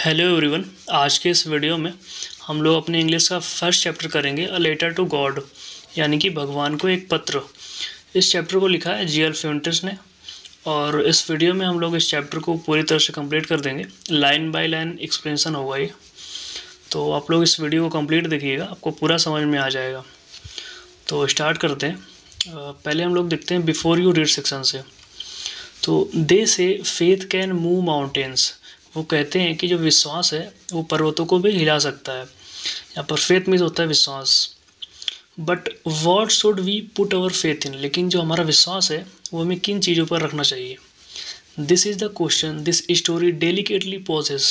Hello everyone. आज के इस वीडियो में हम लोग अपने इंग्लिश का फर्स्ट चैप्टर करेंगे अ लेटर टू गॉड, यानी कि भगवान को एक पत्र। इस चैप्टर को लिखा है जी.एल. फ्यूंटिस ने और इस वीडियो में हम लोग इस चैप्टर को पूरी तरह से कंप्लीट कर देंगे। लाइन बाय लाइन एक्सप्लेनेशन होगा ये, तो आप लोग इस वीडियो को कंप्लीट देखिएगा, आपको पूरा समझ में आ जाएगा। तो स्टार्ट करते हैं। पहले हम लोग देखते हैं बिफोर यू रीड सेक्शन से। तो दे से फेथ कैन मूव माउंटेन्स, वो कहते हैं कि जो विश्वास है वो पर्वतों को भी हिला सकता है। यहाँ पर फेथ मीन्स होता है विश्वास। But what should we put our faith in, लेकिन जो हमारा विश्वास है वो हमें किन चीज़ों पर रखना चाहिए। This is the question this story delicately poses,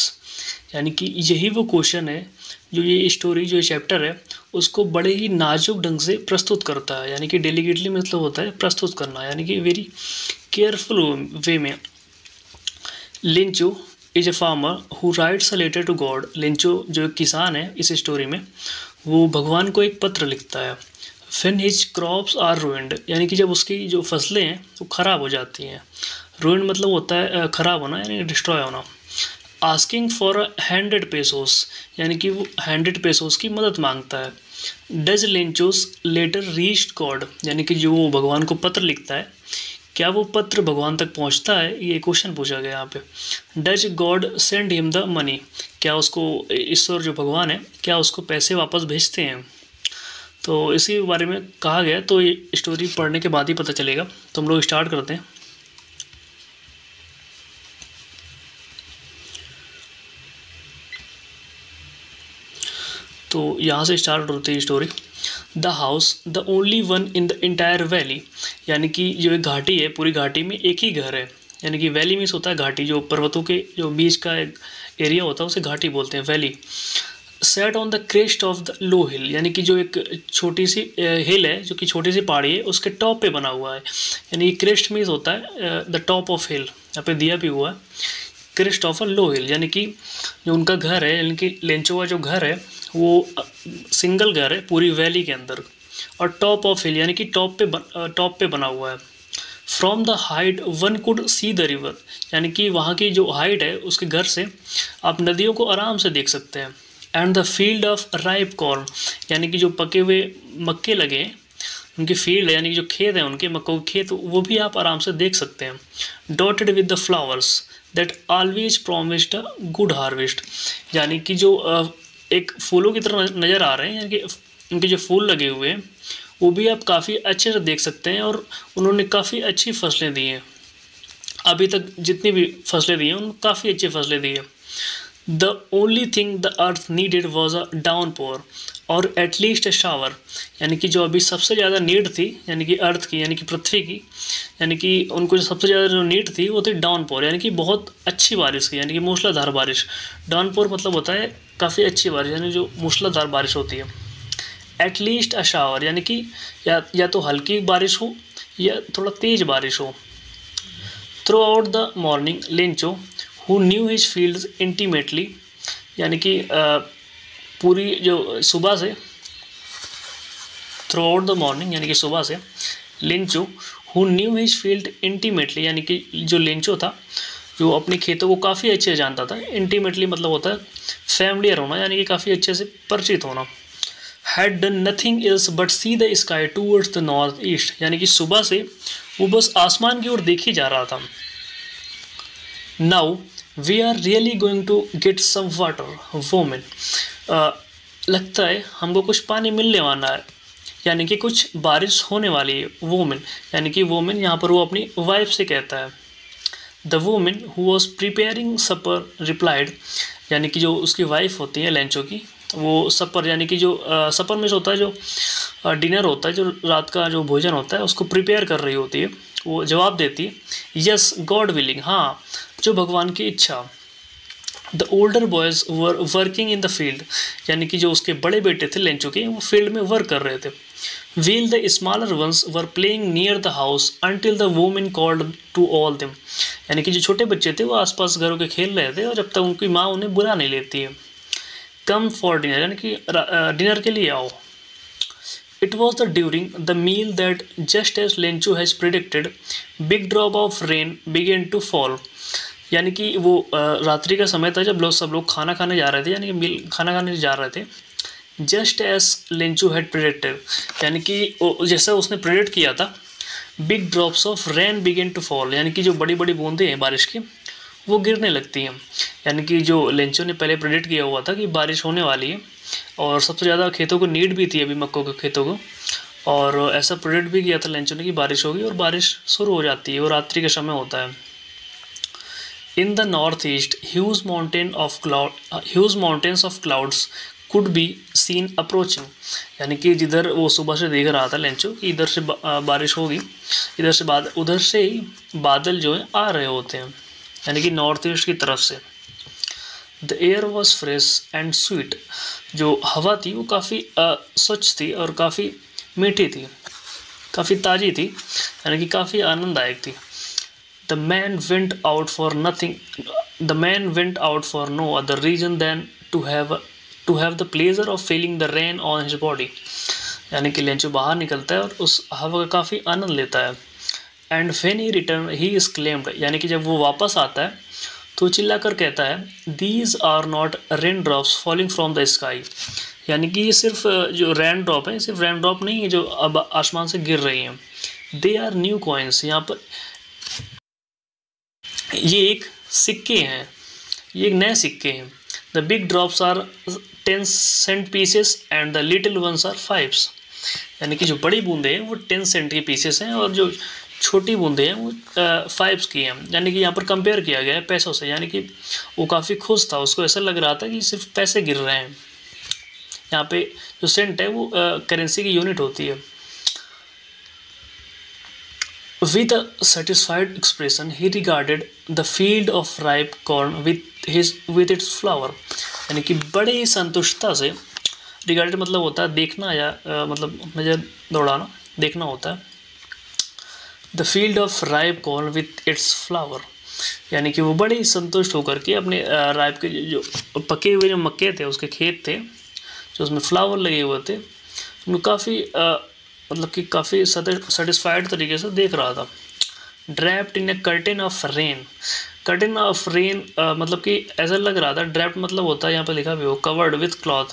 यानी कि यही वो क्वेश्चन है जो ये स्टोरी, जो ये चैप्टर है, उसको बड़े ही नाजुक ढंग से प्रस्तुत करता है। यानी कि डेलिकेटली मतलब होता है प्रस्तुत करना, यानी कि वेरी केयरफुल वे में। Lencho is a farmer who writes a letter to God. Lencho जो एक किसान है इस स्टोरी में, वो भगवान को एक पत्र लिखता है। When his crops are ruined, यानी कि जब उसकी जो फसलें हैं वो ख़राब हो जाती हैं। रूइंड मतलब होता है ख़राब होना, यानी डिस्ट्रॉय होना। आस्किंग फॉर 100 पेसोस, यानी कि वो 100 पेसोस की मदद मांगता है। डज लिंचोस लेटर रीच्ड गॉड, यानी कि जो वो भगवान को पत्र लिखता है, क्या वो पत्र भगवान तक पहुंचता है, ये क्वेश्चन पूछा गया यहाँ पे। Does God send him the money, क्या उसको ईश्वर जो भगवान है क्या उसको पैसे वापस भेजते हैं। तो इसी बारे में कहा गया, तो ये स्टोरी पढ़ने के बाद ही पता चलेगा। तो हम लोग स्टार्ट करते हैं। तो यहाँ से स्टार्ट होती है story. The house the only one in the entire valley, यानी कि जो एक घाटी है, पूरी घाटी में एक ही घर है। यानी कि वैली मीन्स होता है घाटी, जो पर्वतों के जो बीच का एक एरिया होता है उसे घाटी बोलते हैं, valley. Set on the crest of the low hill, यानी कि जो एक छोटी सी हिल है, जो कि छोटी सी पहाड़ी है, उसके टॉप पे बना हुआ है। यानी क्रेस्ट मीन्स होता है द टॉप ऑफ हिल, यहाँ पे दिया भी हुआ है crest of a low hill. यानी कि जो उनका घर है, यानी कि लेंचो का जो घर है वो सिंगल घर है पूरी वैली के अंदर, और टॉप ऑफ हिल यानी कि टॉप पे बना हुआ है। From the height one could see the river, यानी कि वहाँ की जो हाइट है उसके घर से आप नदियों को आराम से देख सकते हैं। And the field of ripe corn, यानी कि जो पके हुए मक्के लगे हैं उनकी फील्ड है, यानी कि जो खेत हैं उनके मक्कों के खेत, वो भी आप आराम से देख सकते हैं। Dotted with the flowers that always promised a good harvest, यानी कि जो एक फूलों की तरह नज़र आ रहे हैं, यानी कि उनके जो फूल लगे हुए हैं वो भी आप काफ़ी अच्छे से देख सकते हैं, और उन्होंने काफ़ी अच्छी फसलें दी हैं। अभी तक जितनी भी फसलें दी हैं उन्होंने काफ़ी अच्छी फसलें दी हैं। The only thing the earth needed was a downpour or at least A shower, यानी कि जो अभी सबसे ज़्यादा नीड थी, यानी कि अर्थ की, यानी कि पृथ्वी की, यानी कि उनको जो सबसे ज़्यादा जो नीड थी वो थी डाउन पोर, यानी कि बहुत अच्छी बारिश की, यानी कि मूसलाधार बारिश। डाउन पोर मतलब होता है काफ़ी अच्छी बारिश, यानी जो मूसलाधार बारिश होती है। एटलीस्ट अ शावर, यानी कि या तो हल्की बारिश हो या थोड़ा तेज़ बारिश हो। Through out the morning Lencho who knew his fields intimately, यानी कि पूरी जो सुबह से, थ्रू आउट द मॉर्निंग यानी कि सुबह से, Lencho who knew his field intimately, यानी कि जो लेंचो था जो अपने खेतों को काफ़ी अच्छे से जानता था। इंटीमेटली मतलब होता है फैमिलियर होना, यानी कि काफ़ी अच्छे से परिचित होना। Had done nothing else but see the sky towards the north east, यानी कि सुबह से वो बस आसमान की ओर देख ही जा रहा था। Now we are really going to get some water woman, लगता है हमको कुछ पानी मिलने वाला है, यानी कि कुछ बारिश होने वाली है। वोमेन यानी कि वोमेन यहाँ पर वो अपनी वाइफ से कहता है। The woman who was preparing supper replied, यानी कि जो उसकी वाइफ होती है लेंचो की, वो सपर यानी कि जो सपर में होता है जो डिनर होता है, जो रात का जो भोजन होता है उसको प्रिपेयर कर रही होती है। वो जवाब देती है यस गॉड विलिंग, हाँ जो भगवान की इच्छा। The older boys were working in the field, यानी कि जो उसके बड़े बेटे थे लेंचो के, वो फील्ड में वर्क कर रहे थे। While the smaller ones were playing near the house until the woman called to all them, यानी कि जो छोटे बच्चे थे वो आसपास घरों के खेल रहे थे और जब तक उनकी माँ उन्हें बुला नहीं लेती है। कम फॉर डिनर, यानी कि डिनर के लिए आओ। It was the during the meal that just as Lencho has predicted big drop of rain began to fall, यानी कि वो रात्रि का समय था जब सब लोग खाना खाने जा रहे थे, यानी कि खाना खाने जा रहे थे। Just as Lencho had predicted, यानी कि जैसा उसने प्रेडिक्ट किया था, big drops of rain began to fall, यानी कि जो बड़ी बड़ी बूंदें हैं बारिश की वो गिरने लगती हैं। यानी कि जो लेंचो ने पहले प्रेडिक्ट किया हुआ था कि बारिश होने वाली है, और सबसे ज़्यादा खेतों को नीड भी थी अभी मक्कों के खेतों को, और ऐसा प्रेडिक्ट भी किया था लेंचो ने कि बारिश होगी, और बारिश शुरू हो जाती है और रात्रि का समय होता है। In the north east huge mountains of clouds could be seen approaching, यानी कि जिधर वो सुबह से देख रहा था लेंचो कि इधर से बारिश होगी, इधर से उधर से ही बादल जो है आ रहे होते हैं, यानी कि नॉर्थ ईस्ट की तरफ से। The air was fresh and sweet, जो हवा थी वो काफ़ी स्वच्छ थी और काफ़ी मीठी थी, काफ़ी ताज़ी थी, यानी कि काफ़ी आनंददायक थी। The man went out for nothing. The man went out for no other reason than to have the pleasure of feeling the rain on his body. यानी कि लेंचो बाहर निकलता है और उस हवा का काफ़ी आनंद लेता है। And when he returned, he exclaimed, यानी कि जब वो वापस आता है तो चिल्लाकर कहता है, These are not raindrops falling from the sky. यानी कि ये सिर्फ जो रेन ड्रॉप है, सिर्फ रेन ड्रॉप नहीं है जो अब आसमान से गिर रही हैं। They are new coins. यहाँ पर ये एक सिक्के हैं, ये एक नए सिक्के हैं। The big drops are 10 cent pieces and the little ones are 5, यानी कि जो बड़ी बूंदे हैं वो 10 सेंट के पीसेस हैं और जो छोटी बूंदे हैं वो 5 की हैं। यानी कि यहाँ पर कंपेयर किया गया है पैसों से, यानी कि वो काफ़ी खुश था, उसको ऐसा लग रहा था कि सिर्फ पैसे गिर रहे हैं। यहाँ पे जो सेंट है वो करेंसी की यूनिट होती है। With a satisfied expression, he regarded the field of ripe corn with its flower. यानी कि बड़े ही संतुष्टता से, regarded मतलब होता है देखना या मतलब नज़र दौड़ाना, देखना होता है। The field of ripe corn with its flower, यानी कि वो बड़े ही संतुष्ट होकर के अपने राइप के जो पके हुए जो मक्के थे उसके खेत थे जो उसमें फ्लावर लगे हुए थे, उनको काफ़ी मतलब कि काफ़ी सेटिस्फाइड तरीके से देख रहा था। Draped in A curtain of rain, curtain of rain मतलब कि ऐसा लग रहा था, ड्रैप्ड मतलब होता है यहाँ पे लिखा भी हो कवर्ड विथ क्लॉथ,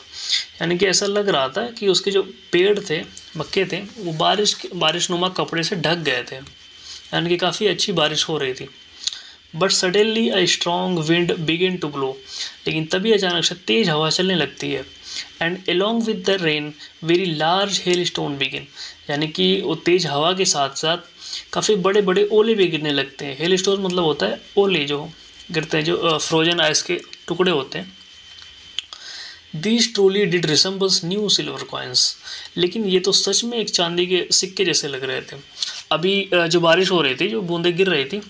यानी कि ऐसा लग रहा था कि उसके जो पेड़ थे मक्के थे वो बारिशनुमा कपड़े से ढक गए थे, यानी कि काफ़ी अच्छी बारिश हो रही थी। But suddenly a strong wind begin to blow, लेकिन तभी अचानक से तेज़ हवा चलने लगती है। And along with the rain very large hailstone begin, यानी कि वो तेज़ हवा के साथ साथ काफ़ी बड़े बड़े ओले भी गिरने लगते हैं। हेल स्टोन मतलब होता है ओले जो गिरते हैं, जो फ्रोजन आइस के टुकड़े होते हैं। These truly did resembles new silver coins, लेकिन ये तो सच में एक चांदी के सिक्के जैसे लग रहे थे। अभी जो बारिश हो रही थी, जो बूंदें गिर रही थी,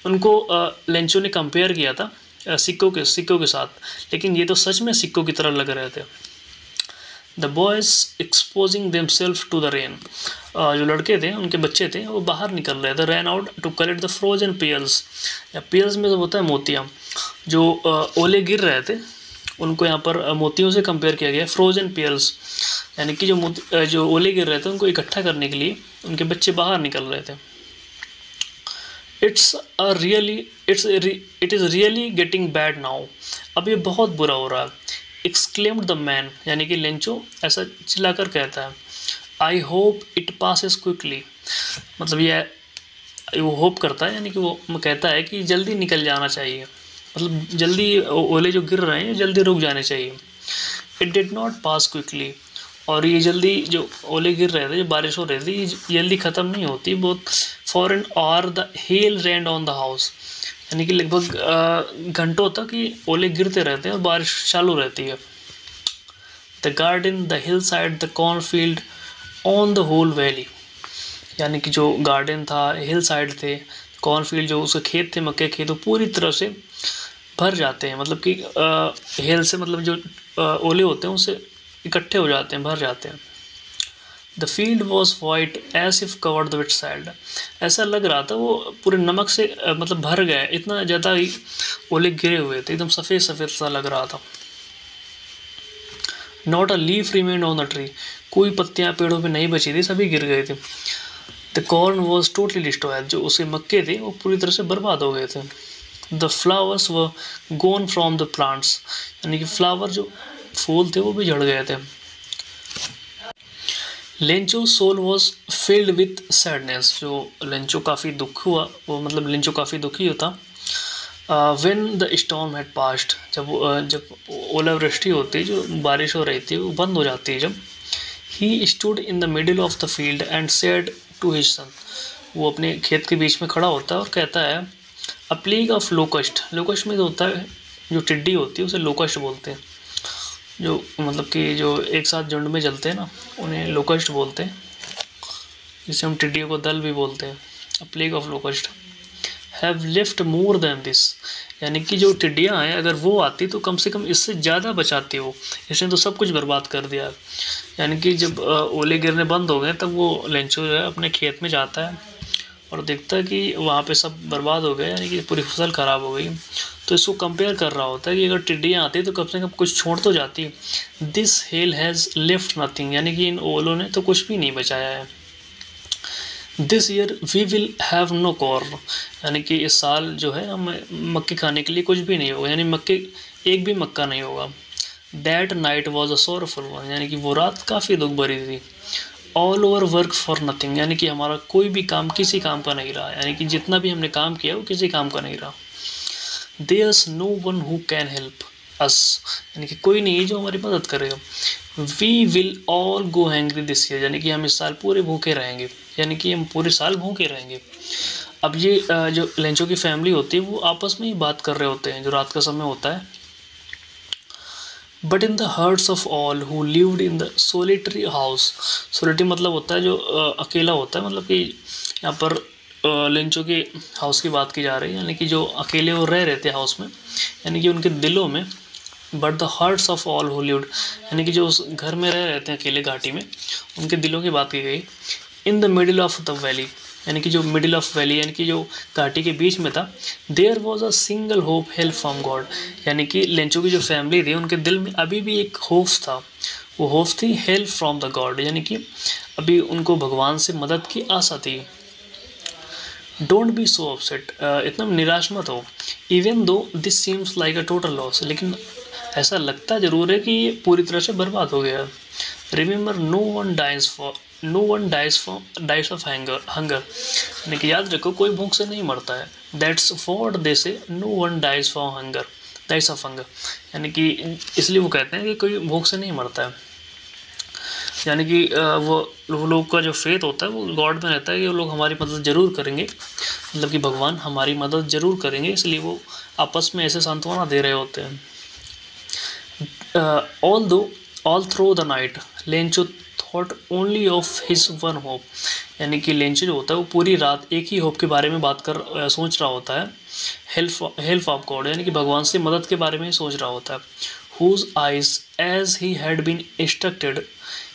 उनको लेंचो ने कंपेयर किया था सिक्कों के साथ, लेकिन ये तो सच में सिक्कों की तरह लग रहे थे। The boys exposing themselves to the rain, जो लड़के थे उनके बच्चे थे वो बाहर निकल रहे थे। Ran out to collect the frozen pearls, या पियल्स में जो होता है मोतियाँ, जो ओले गिर रहे थे उनको यहाँ पर मोतियों से कंपेयर किया गया। फ्रोजन पियल्स यानी कि जो ओले गिर रहे थे उनको इकट्ठा करने के लिए उनके बच्चे बाहर निकल रहे थे। It is really getting bad now, अब ये बहुत बुरा हो रहा है। एक्सक्लेम्ड द मैन, यानी कि लेंचो ऐसा चिल्लाकर कहता है। I hope it passes quickly, मतलब ये वो होप करता है, यानी कि वो कहता है कि जल्दी निकल जाना चाहिए, मतलब जल्दी ओले जो गिर रहे हैं जल्दी रुक जाने चाहिए। It did not pass quickly, और ये जल्दी जो ओले गिर रहे थे, जो बारिश हो रही थी, ये जल्दी ख़त्म नहीं होती बहुत। For an hour the hail rained on the house, यानी कि लगभग घंटों तक ये ओले गिरते रहते हैं और बारिश चालू रहती है। The garden, the hillside, the cornfield, on the whole valley, यानी कि जो गार्डन था, हिल साइड थे, कॉर्न फील्ड जो उसके खेत थे, मक्के खेत, वो पूरी तरह से भर जाते हैं, मतलब कि हिल से मतलब जो ओले होते हैं उससे इकट्ठे हो जाते हैं, भर जाते हैं। The field was white as if covered with salt, ऐसा लग रहा था वो पूरे नमक से मतलब भर गए, इतना ज़्यादा ही ओले गिरे हुए थे, एकदम सफ़ेद सफ़ेद सा लग रहा था। Not a leaf remained on the tree, कोई पत्तियाँ पेड़ों पे नहीं बची थी, सभी गिर गए थे। The corn was totally destroyed, जो उसके मक्के थे वो पूरी तरह से बर्बाद हो गए थे। द फ्लावर्स व गोन फ्रॉम द प्लांट्स, यानी कि फ्लावर जो फूल थे वो भी झड़ गए थे। Lencho soul was filled with sadness, जो लेंचो काफ़ी दुख हुआ, वो मतलब लेंचो काफ़ी दुखी होता। When the storm had passed, जब ओलावृष्टि होती, जो बारिश हो रही थी वो बंद हो जाती है जब, he stood in the middle of the field and said to his son, वो अपने खेत के बीच में खड़ा होता है और कहता है, अ प्लेग ऑफ लोकस्ट, लोकस्ट में जो होता है जो टिड्डी होती है उसे लोकस्ट बोलते हैं, जो मतलब कि जो एक साथ झुंड में जलते हैं ना उन्हें लोकस्ट बोलते हैं, जिसे हम टिड्डियों को दल भी बोलते हैं। अ plague of locust have lift more than this, यानी कि जो टिड्डियाँ हैं अगर वो आती तो कम से कम इससे ज़्यादा बचाती वो, इसने तो सब कुछ बर्बाद कर दिया। यानी कि जब ओले गिरने बंद हो गए तब वो लेंचो जो है अपने खेत में जाता है और देखता है कि वहाँ पे सब बर्बाद हो गया, यानी कि पूरी फसल ख़राब हो गई। तो इसको कंपेयर कर रहा होता है कि अगर टिड्डियाँ आती तो कम से कम कुछ छोड़ तो जाती। This hello has lift nothing, यानी कि इन ओलों ने तो कुछ भी नहीं बचाया है। This year we will have no corn, यानी कि इस साल जो है हमें मक्के खाने के लिए कुछ भी नहीं होगा, यानी मक्के एक भी मक्का नहीं होगा। That night was a sorrowful one, यानी कि वो रात काफ़ी दुख भरी थी। All over work for nothing, यानी कि हमारा कोई भी काम किसी काम का नहीं रहा, यानी कि जितना भी हमने काम किया वो किसी काम का नहीं रहा। There's no one who can help us, यानी कि कोई नहीं है जो हमारी मदद करेगा। We will all go hungry this year, यानी कि हम इस साल पूरे भूखे रहेंगे, यानी कि हम पूरे साल भूखे रहेंगे। अब ये जो लेंचो की फैमिली होती है वो आपस में ही बात कर रहे होते हैं जो रात का समय होता है। But in the hearts of all who lived in the solitary house, solitary मतलब होता है जो अकेला होता है, मतलब कि यहाँ पर लेंचो के हाउस की बात की जा रही है, यानी कि जो अकेले वो रह रहे थे हाउस में, यानी कि उनके दिलों में। But the hearts of all who lived, यानी कि जो उस घर में रह रहे थे अकेले घाटी में, उनके दिलों की बात की गई। इन the middle of the valley, यानी कि जो मिडिल ऑफ वैली यानी कि जो घाटी के बीच में था। There was a single hope help from God, यानी कि लेंचो की जो फैमिली थी उनके दिल में अभी भी एक होप था, वो होप थी हेल्प फ्रॉम द गॉड, यानी कि अभी उनको भगवान से मदद की आशा थी। डोंट बी सो अपसेट, इतना निराश मत हो। Even though this seems like a total loss, लेकिन ऐसा लगता ज़रूर है कि ये पूरी तरह से बर्बाद हो गया। Remember no one dies of hunger, यानी कि याद रखो कोई भूख से नहीं मरता है। That's what they say, no one dies of hunger, यानी कि इसलिए वो कहते हैं कि कोई भूख से नहीं मरता है। यानी कि वो लोग का जो फेथ होता है वो गॉड में रहता है कि वो लोग हमारी मदद ज़रूर करेंगे, मतलब कि भगवान हमारी मदद ज़रूर करेंगे, इसलिए वो आपस में ऐसे सांत्वना दे रहे होते हैं। All through the night Lencho thought only of his one hope, यानी कि लेंचो जो होता है वो पूरी रात एक ही होप के बारे में सोच रहा होता है, हेल्प ऑफ गॉड, यानी कि भगवान से मदद के बारे में ही सोच रहा होता है। Whose eyes as he had been instructed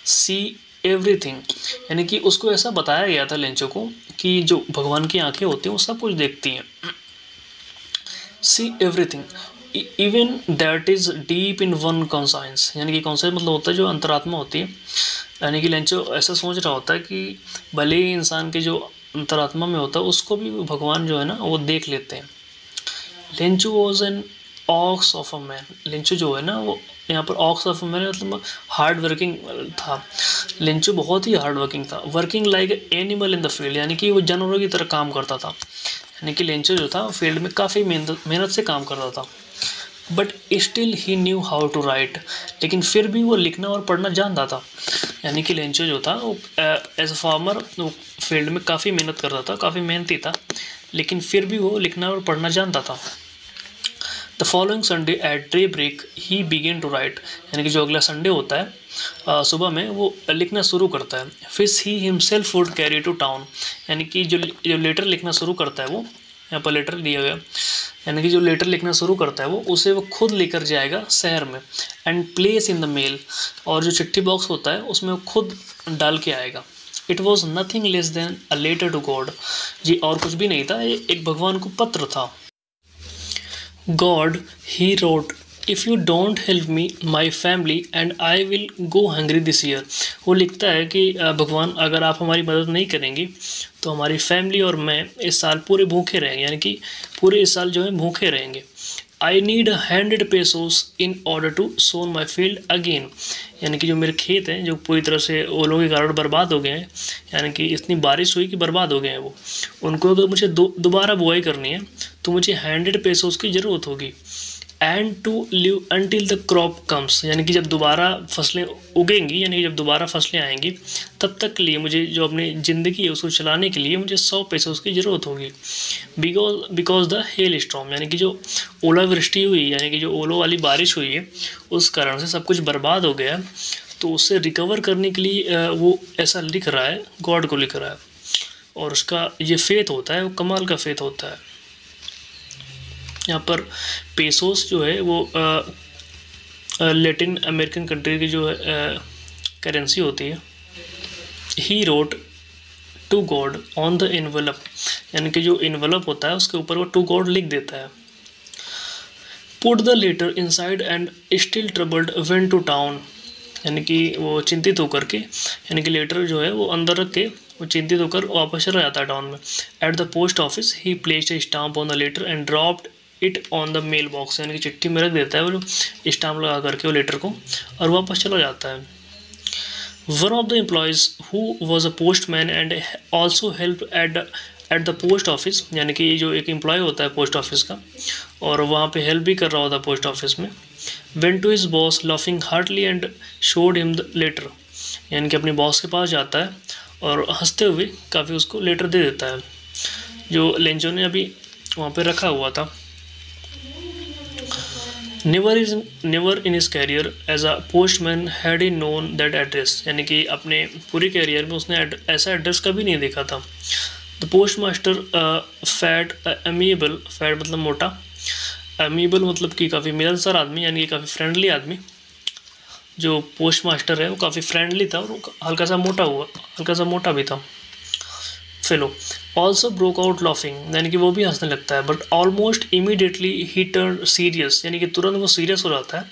see everything, यानी कि उसको ऐसा बताया गया था लेंचो को कि जो भगवान की आंखें होती हैं वो सब कुछ देखती हैं। See everything even that is deep in one conscience, यानी कि कॉन्साइंस मतलब होता है जो अंतरात्मा होती है, यानी कि लेंचो ऐसा सोच रहा होता है कि भले ही इंसान के जो अंतरात्मा में होता है उसको भी भगवान जो है ना वो देख लेते हैं। Lencho was an ox of a man, Lencho जो है ना वो यहाँ पर ऑक्स ऑफ अ मैन मतलब हार्ड वर्किंग था। लेंचो बहुत ही हार्ड वर्किंग था, working like animal in the field, यानी कि वो जानवरों की तरह काम करता था, यानी कि लेंचो जो था फील्ड में काफ़ी मेहनत से काम करता था। But still he knew how to write, लेकिन फिर भी वो लिखना और पढ़ना जानता था, यानी कि लेंचो जो था वो एज अ फार्मर वो फील्ड में काफ़ी मेहनत करता था, काफ़ी मेहनती था, लेकिन फिर भी वो लिखना और पढ़ना जानता था। The following Sunday at daybreak he began to write, यानी कि जो अगला संडे होता है सुबह में वो लिखना शुरू करता है। फिर he himself would carry to town, यानी कि जो लेटर लिखना शुरू करता है वो, यहाँ पर लेटर दिया गया, यानी कि जो लेटर लिखना शुरू करता है वो उसे वो खुद लेकर जाएगा शहर में, and place in the mail, और जो चिट्ठी बॉक्स होता है उसमें वो खुद डाल के आएगा। It was nothing less than a letter to God, जी और कुछ भी नहीं था, ये एक भगवान को पत्र था। God he wrote if you don't help me my family and I will go hungry this year. वो लिखता है कि भगवान अगर आप हमारी मदद नहीं करेंगे तो हमारी फैमिली और मैं इस साल पूरे भूखे रहेंगे, यानी कि पूरे इस साल जो है भूखे रहेंगे। I need 100 pesos in order to sow my field again, यानी कि जो मेरे खेत हैं जो पूरी तरह से ओलों के कारण बर्बाद हो गए हैं, यानी कि इतनी बारिश हुई कि बर्बाद हो गए हैं वो, उनको अगर मुझे दोबारा बुआई करनी है तो मुझे 100 pesos की ज़रूरत होगी। And to live until the crop comes, यानी कि जब दोबारा फसलें उगेंगी, यानी कि जब दोबारा फसलें आएंगी तब तक के लिए मुझे जो अपनी ज़िंदगी है उसको चलाने के लिए मुझे 100 pesos की ज़रूरत होगी। बिकॉज द हेल स्टॉर्म, यानी कि जो ओलावृष्टि हुई, यानी कि जो ओलों वाली बारिश हुई है उस कारण से सब कुछ बर्बाद हो गया, तो उससे रिकवर करने के लिए वो ऐसा लिख रहा है, गॉड को लिख रहा है। और उसका ये फेथ होता है, वो कमाल का फेथ होता है। यहाँ पर पेसोस जो है वो लैटिन अमेरिकन कंट्री की जो है करेंसी होती है। He wrote to God on the envelope, यानी कि जो एनवलप होता है उसके ऊपर वो टू गॉड लिख देता है। Put the letter inside and still troubled went to town, यानी कि वो चिंतित होकर के, यानी कि लेटर जो है वो अंदर रख के वो चिंतित होकर वापस चला जाता है टाउन में। At the post office he placed a stamp on the letter and dropped it on the mail box, यानी कि चिट्ठी में रख देता है वो स्टाम्प लगा करके वो लेटर को, और वापस चला जाता है। One of the employees who was a post man and also help at the post office, यानी कि जो एक एम्प्लॉय होता है पोस्ट ऑफिस का और वहाँ पे हेल्प भी कर रहा होता है पोस्ट ऑफिस में, went to his boss laughing heartily and showed him the letter, यानी कि अपने बॉस के पास जाता है और हंसते हुए काफ़ी उसको लेटर दे देता है जो लेंचो ने अभी वहाँ पे रखा हुआ था। Never in his career as a postman had he known that address, यानी कि अपने पूरे कैरियर में उसने ऐसा एड्रेस कभी नहीं देखा था। The post master fat amiable, fat मतलब मोटा, अमीएबल मतलब कि काफ़ी मिलनसार आदमी, यानी कि काफ़ी फ्रेंडली आदमी। जो पोस्ट मास्टर है वो काफ़ी फ्रेंडली था और हल्का सा मोटा भी था fellow. Also broke out laughing, यानी कि वो भी हंसने लगता है। But almost immediately he turn serious, यानी कि तुरंत वो सीरियस हो जाता है।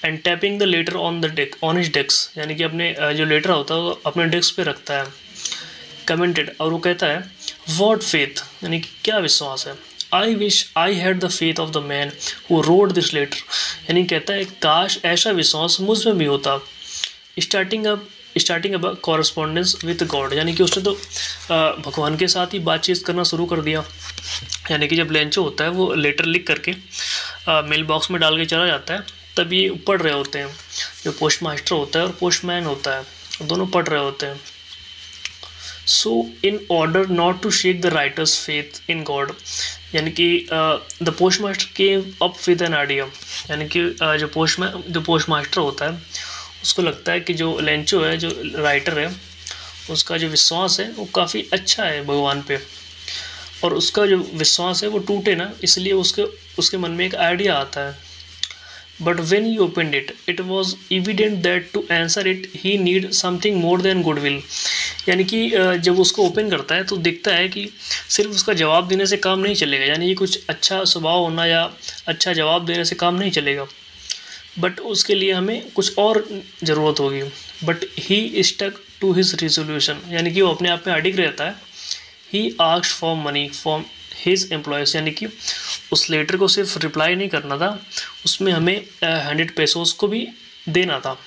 And tapping the later on his desk, यानी कि अपने जो लेटर होता है वो अपने डेस्क पे रखता है। कमेंटेड, और वो कहता है व्हाट फेथ, यानी कि क्या विश्वास है। I wish I had the faith of the man who wrote this letter, यानी कहता है काश ऐसा विश्वास मुझ में भी होता। स्टार्टिंग अब कॉरस्पॉन्डेंस विद गॉड, यानी कि उसने तो भगवान के साथ ही बातचीत करना शुरू कर दिया। यानी कि जब लेंचो होता है वो लेटर लिख करके मेल बॉक्स में डाल के चला जाता है, तब ये पढ़ रहे होते हैं, जो पोस्ट मास्टर होता है और पोस्टमैन होता है दोनों पढ़ रहे होते हैं। So in order not to shake the writer's faith in God, यानी कि the post master came up with an idea, यानी कि जो पोस्ट मास्टर होता है उसको लगता है कि जो लेंचो है, जो राइटर है, उसका जो विश्वास है वो काफ़ी अच्छा है भगवान पे, और उसका जो विश्वास है वो टूटे ना, इसलिए उसके मन में एक आइडिया आता है। But when he opened it was evident that to answer it he need something more than goodwill, यानी कि जब उसको ओपन करता है तो दिखता है कि सिर्फ उसका जवाब देने से काम नहीं चलेगा, यानी ये कुछ अच्छा स्वभाव होना या अच्छा जवाब देने से काम नहीं चलेगा, बट उसके लिए हमें कुछ और ज़रूरत होगी। But he stuck to his resolution, यानी कि वो अपने आप में अडिग रहता है। He asked for money from his employees, यानी कि उस लेटर को सिर्फ रिप्लाई नहीं करना था, उसमें हमें 100 pesos को भी देना था।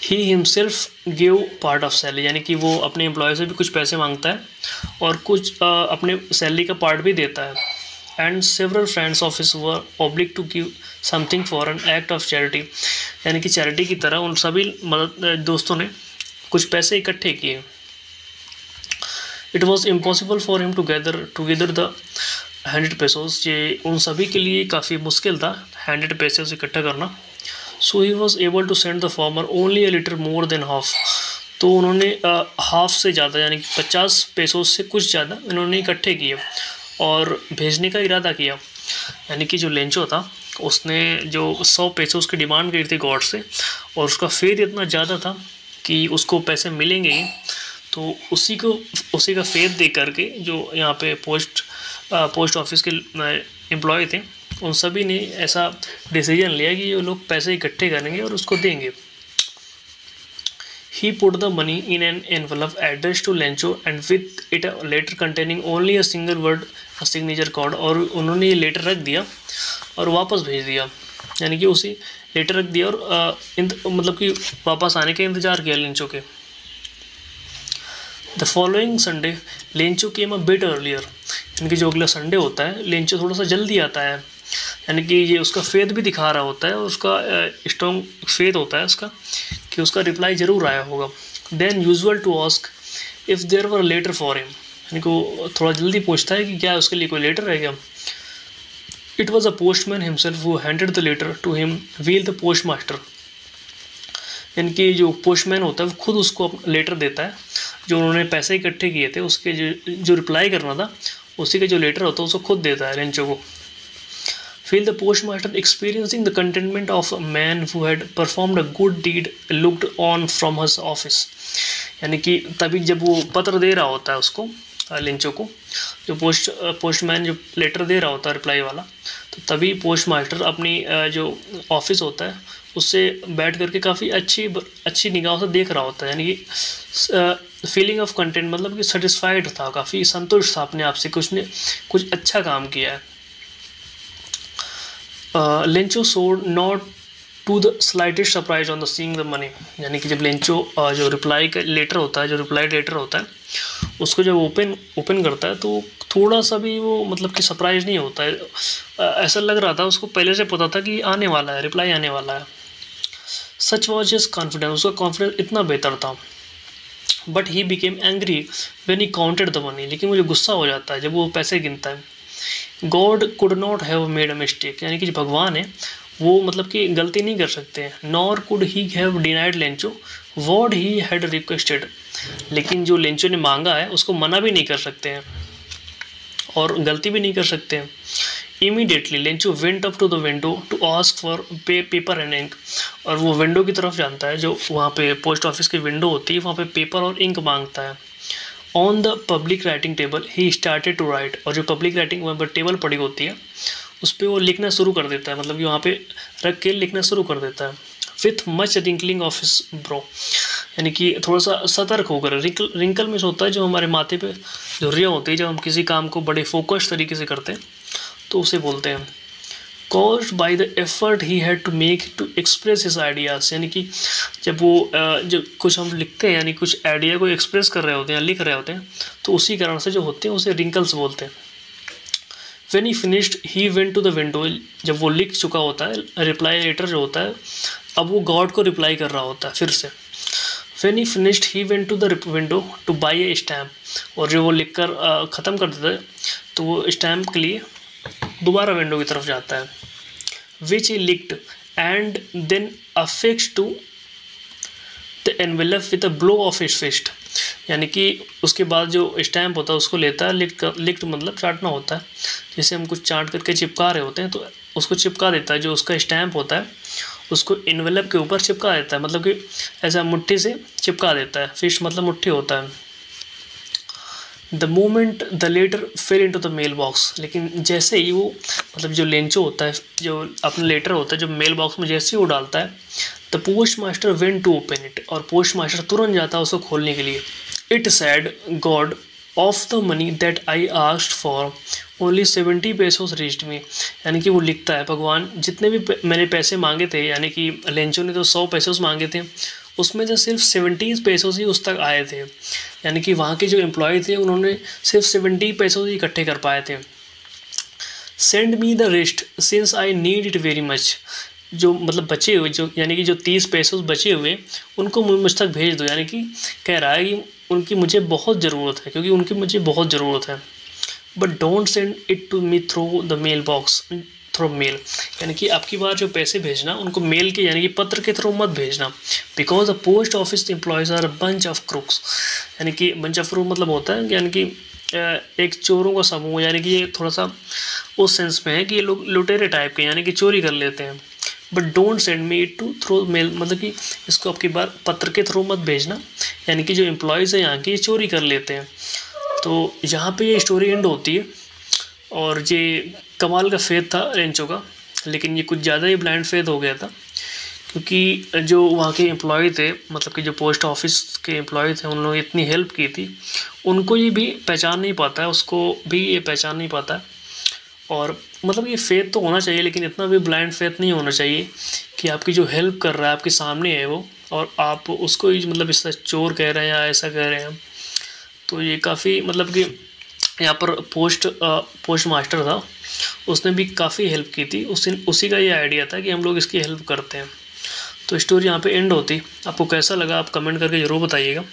He himself give part of salary, यानी कि वो अपने एम्प्लॉय से भी कुछ पैसे मांगता है और कुछ अपने सैलरी का पार्ट भी देता है। And several friends of his were obliged to give something for an act of charity, यानी कि चैरिटी की तरह उन सभी दोस्तों ने कुछ पैसे इकट्ठे किए। It was impossible for him to gather the 100 pesos, ये उन सभी के लिए काफ़ी मुश्किल था 100 pesos इकट्ठा करना। So he was able to send the farmer only a little more than half, तो उन्होंने हाफ से ज़्यादा यानी कि 50 pesos से कुछ ज़्यादा इन्होंने इकट्ठे किए और भेजने का इरादा किया। यानी कि जो लेंचो था उसने जो 100 pesos की डिमांड करी थी गॉड से, और उसका फेथ इतना ज़्यादा था कि उसको पैसे मिलेंगे ही, तो उसी का फेथ दे करके जो यहाँ पे पोस्ट ऑफिस के एम्प्लॉय थे उन सभी ने ऐसा डिसीजन लिया कि ये लोग पैसे इकट्ठे करेंगे और उसको देंगे। He put the money in an envelope addressed to Lencho and with it a letter containing only a single word, a signature card, और उन्होंने ये लेटर रख दिया और वापस भेज दिया, यानी कि उसी लेटर रख दिया और मतलब कि वापस आने का इंतज़ार किया लेंचो के। The following Sunday Lencho came a bit earlier, यानी कि जो अगला संडे होता है लेंचो थोड़ा सा जल्दी आता है, यानी कि ये उसका फेथ भी दिखा रहा होता है और उसका स्ट्रॉन्ग फेथ होता है उसका कि उसका रिप्लाई ज़रूर आया होगा। Then usual to ask if there were letter for him, यानी कि वो थोड़ा जल्दी पूछता है कि क्या उसके लिए कोई लेटर है क्या। It was a postman himself who handed the letter to him while the post master, यानी कि जो पोस्टमैन होता है वो खुद उसको लेटर देता है, जो उन्होंने पैसे इकट्ठे किए थे उसके जो रिप्लाई करना था उसी का जो लेटर होता है उसको खुद देता है लेंचो को। Feel the postmaster experiencing the contentment of a man who had performed a good deed looked on from his office, यानी कि तभी जब वो पत्र दे रहा होता है उसको लेंचो को, जो पोस्टमैन जो लेटर दे रहा होता है रिप्लाई वाला, तो तभी पोस्ट मास्टर अपनी जो ऑफिस होता है उससे बैठ करके काफ़ी अच्छी निगाहों से देख रहा होता है, यानी कि फीलिंग ऑफ कंटेंट मतलब कि सेटिस्फाइड था, काफ़ी संतुष्ट था अपने आप से, कुछ अच्छा काम किया है। Lencho showed not to the slightest surprise on the seeing the money, यानी कि जब लेंचो जो रिप्लाई का लेटर होता है, जो रिप्लाई लेटर होता है उसको जब ओपन करता है तो थोड़ा सा भी वो मतलब कि सरप्राइज नहीं होता है, ऐसा लग रहा था उसको पहले से पता था कि आने वाला है, रिप्लाई आने वाला है। सच वॉज हिज कॉन्फिडेंस, उसका कॉन्फिडेंस इतना बेहतर था। But he became angry when he counted the money, लेकिन मुझे गुस्सा हो जाता है जब वो पैसे गिनता है। God could not have made a mistake, यानी कि जो भगवान है वो मतलब कि गलती नहीं कर सकते हैं। Nor could he have denied Lencho what he had requested, लेकिन जो लेंचो ने मांगा है उसको मना भी नहीं कर सकते हैं और गलती भी नहीं कर सकते हैं। Immediately Lencho went up to the window to ask for paper and ink, और वो विंडो की तरफ जानता है, जो वहाँ पे पोस्ट ऑफिस की विंडो होती है वहाँ पे पेपर और इंक मांगता है। On the public writing table he started to write, और जो पब्लिक राइटिंग वहाँ पर टेबल पड़ी होती है उस पर वो लिखना शुरू कर देता है, मतलब कि वहाँ पे रख के लिखना शुरू कर देता है। With much wrinkling of his bro, यानी कि थोड़ा सा सतर्क होकर, रिंकल में होता है जो हमारे माथे पे झुर्रियाँ होती है जब हम किसी काम को बड़े फोकस तरीके से करते हैं तो उसे बोलते हैं। caused by the effort he had to make to express his ideas, यानी कि जब वो जब कुछ हम लिखते हैं यानी कुछ आइडिया को एक्सप्रेस कर रहे होते हैं, लिख रहे होते हैं, तो उसी कारण से जो होते हैं उसे रिंकल्स बोलते हैं। When he finished he went to the window, जब वो लिख चुका होता है रिप्लाई लेटर जो होता है अब वो गॉड को रिप्लाई कर रहा होता है फिर से। When he finished he went to the window to buy a stamp, और जो वो लिख कर ख़त्म कर देता है तो वो स्टैम्प के लिए दोबारा विंडो की तरफ जाता है। Which he licked and then affixed to the envelope with a blow of his fist, यानी कि उसके बाद जो स्टैम्प होता है उसको लेता है, लिक्ट मतलब चाटना होता है, जैसे हम कुछ चाट करके चिपका रहे होते हैं तो उसको चिपका देता है, जो उसका स्टैम्प होता है उसको एनवेलप के ऊपर चिपका देता है, मतलब कि ऐसा मुट्ठी से चिपका देता है, फिस्ट मतलब मुट्ठी होता है। The moment the letter fell into the mail box, लेकिन जैसे ही वो मतलब जो लेंचो होता है जो अपना लेटर होता है जो मेल बॉक्स में जैसे ही वो डालता है the post master went to open it, और पोस्ट मास्टर तुरंत जाता है उसको खोलने के लिए। It said God of the money that I asked for only 70 pesos reached me, यानी कि वो लिखता है भगवान जितने भी मैंने पैसे मांगे थे, यानी कि लेंचो ने तो 100 पैसोस मांगे थे उसमें से सिर्फ 70 पैसों ही उस तक आए थे, यानी कि वहाँ के जो एम्प्लॉय थे उन्होंने सिर्फ 70 पैसों ही इकट्ठे कर पाए थे। Send me the rest since I need it very much, जो मतलब बचे हुए जो यानी कि जो 30 पैसों बचे हुए उनको मुझ तक भेज दो, यानी कि कह रहा है कि उनकी मुझे बहुत ज़रूरत है, क्योंकि उनकी मुझे बहुत ज़रूरत है। But don't send it to me through the mail box through mail, यानी कि आपकी बार जो पैसे भेजना उनको मेल के यानी कि पत्र के थ्रू मत भेजना। Because the post office employees are bunch of crooks, यानी कि बंच ऑफ क्रूक मतलब होता है यानी कि एक चोरों का समूह, यानी कि ये थोड़ा सा उस सेंस में है कि ये लोग लुटेरे टाइप के यानी कि चोरी कर लेते हैं। But don't send me to through mail, मतलब कि इसको आपकी बार पत्र के थ्रू मत भेजना, यानी कि जो एम्प्लॉयज़ हैं यहाँ की ये चोरी कर लेते हैं। तो यहाँ पे ये स्टोरी एंड होती है और ये कमाल का फेथ था रेंचो का, लेकिन ये कुछ ज़्यादा ही ब्लाइंड फेथ हो गया था, क्योंकि जो वहाँ के एम्प्लॉय थे, मतलब कि जो पोस्ट ऑफिस के एम्प्लॉय थे, उन लोगों ने इतनी हेल्प की थी, उनको ये भी पहचान नहीं पाता है, उसको भी ये पहचान नहीं पाता है। और मतलब ये फेथ तो होना चाहिए, लेकिन इतना भी ब्लाइंड फेथ नहीं होना चाहिए कि आपकी जो हेल्प कर रहा है आपके सामने है वो, और आप उसको ही मतलब इस तरह चोर कह रहे हैं या ऐसा कह रहे हैं। तो ये काफ़ी मतलब कि यहाँ पर पोस्ट मास्टर था, उसने भी काफ़ी हेल्प की थी, उसी का ये आइडिया था कि हम लोग इसकी हेल्प करते हैं। तो स्टोरी यहाँ पे एंड होती। आपको कैसा लगा आप कमेंट करके ज़रूर बताइएगा।